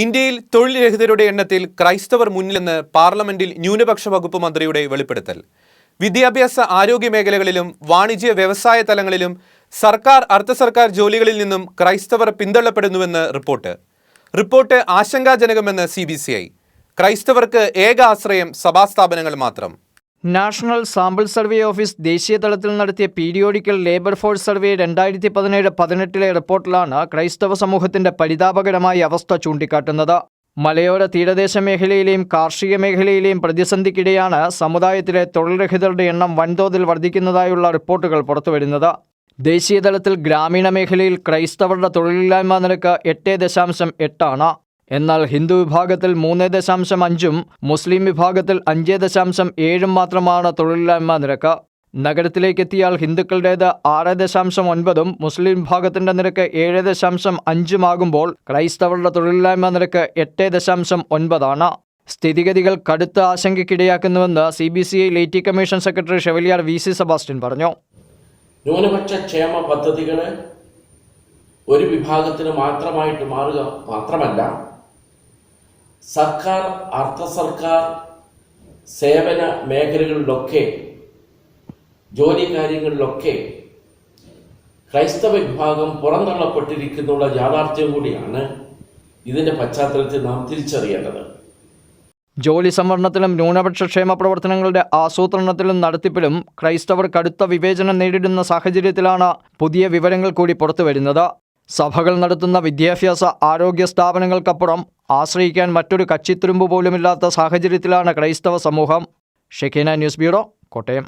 ഇന്ത്യയിൽ തൊഴിൽ രഹിതരുടെ എണ്ണത്തിൽ ക്രൈസ്തവർ മുന്നിലെന്ന് പാർലമെന്റിൽ ന്യൂനപക്ഷ വകുപ്പ് മന്ത്രിയുടെ വെളിപ്പെടുത്തൽ. വിദ്യാഭ്യാസ ആരോഗ്യ മേഖലകളിലും വാണിജ്യ വ്യവസായ തലങ്ങളിലും സർക്കാർ അർദ്ധ സർക്കാർ ജോലികളിൽ നിന്നും ക്രൈസ്തവർ പിന്തള്ളപ്പെടുന്നുവെന്ന് റിപ്പോർട്ട് ആശങ്കാജനകമെന്ന് CBCI. ക്രൈസ്തവർക്ക് ഏക ആശ്രയം സഭാസ്ഥാപനങ്ങൾ മാത്രം. നാഷണൽ സാമ്പിൾ സർവേ ഓഫീസ് ദേശീയ തലത്തിൽ നടത്തിയ പീരിയോഡിക്കൽ ലേബർ ഫോഴ്സ് സർവേ 2017-18 റിപ്പോർട്ടിലാണ് ക്രൈസ്തവ സമൂഹത്തിന്റെ പരിതാപകരമായ അവസ്ഥ ചൂണ്ടിക്കാട്ടുന്നത്. മലയോര തീരദേശ മേഖലയിലെയും കാർഷിക മേഖലയിലെയും പ്രതിസന്ധിക്കിടെയാണ് സമുദായത്തിലെ തൊഴിൽ രഹിതരുടെ എണ്ണം വൻതോതിൽ വർദ്ധിക്കുന്നതായുള്ള റിപ്പോർട്ടുകൾ പുറത്തുവരുന്നത്. ദേശീയ തലത്തിൽ ഗ്രാമീണ മേഖലയിൽ ക്രൈസ്തവരുടെ തൊഴിലില്ലായ്മ നിരക്ക് 8.8 ആണ്. എന്നാൽ ഹിന്ദു വിഭാഗത്തിൽ 3.5-ഉം മുസ്ലിം വിഭാഗത്തിൽ 5.7 മാത്രമാണ് തൊഴിലില്ലായ്മ നിരക്ക്. നഗരത്തിലേക്കെത്തിയാൽ ഹിന്ദുക്കളുടേത് 6.9-ഉം മുസ്ലിം വിഭാഗത്തിന്റെ നിരക്ക് 7.5-ഉമാകുമ്പോൾ ക്രൈസ്തവരുടെ തൊഴിലില്ലായ്മ നിരക്ക് 8.9 ആണ്. സ്ഥിതിഗതികൾ കടുത്ത ആശങ്കയ്ക്കിടയാക്കുന്നുവെന്ന് CBCI laity commission secretary chevalier VC Sebastian പറഞ്ഞു. ന്യൂനപക്ഷ ക്ഷേമ പദ്ധതികൾ ഒരു വിഭാഗത്തിന് മാത്രമായിട്ട് മാറുക മാത്രമല്ല, സർക്കാർ അർദ്ധ സർക്കാർ സേവന മേഖലകളിലൊക്കെ ജോലി കാര്യങ്ങളിലൊക്കെ ക്രൈസ്തവ വിഭാഗം പുറന്തള്ളപ്പെട്ടിരിക്കുന്നുള്ള യാഥാർത്ഥ്യം കൂടിയാണ് ഇതിന്റെ പശ്ചാത്തലത്തിൽ നാം തിരിച്ചറിയേണ്ടത്. ജോലി സംവരണത്തിലും ന്യൂനപക്ഷ ക്ഷേമ പ്രവർത്തനങ്ങളുടെ ആസൂത്രണത്തിലും നടത്തിപ്പിലും ക്രൈസ്തവർ കടുത്ത വിവേചനം നേരിടുന്ന സാഹചര്യത്തിലാണ് പുതിയ വിവരങ്ങൾ കൂടി പുറത്തുവരുന്നത്. സഭകൾ നടത്തുന്ന വിദ്യാഭ്യാസ ആരോഗ്യ സ്ഥാപനങ്ങൾക്കപ്പുറം ആശ്രയിക്കാൻ മറ്റൊരു കച്ചിത്തുരുമ്പ് പോലുമില്ലാത്ത സാഹചര്യത്തിലാണ് ക്രൈസ്തവ സമൂഹം. Shekinah news bureau, Kottayam.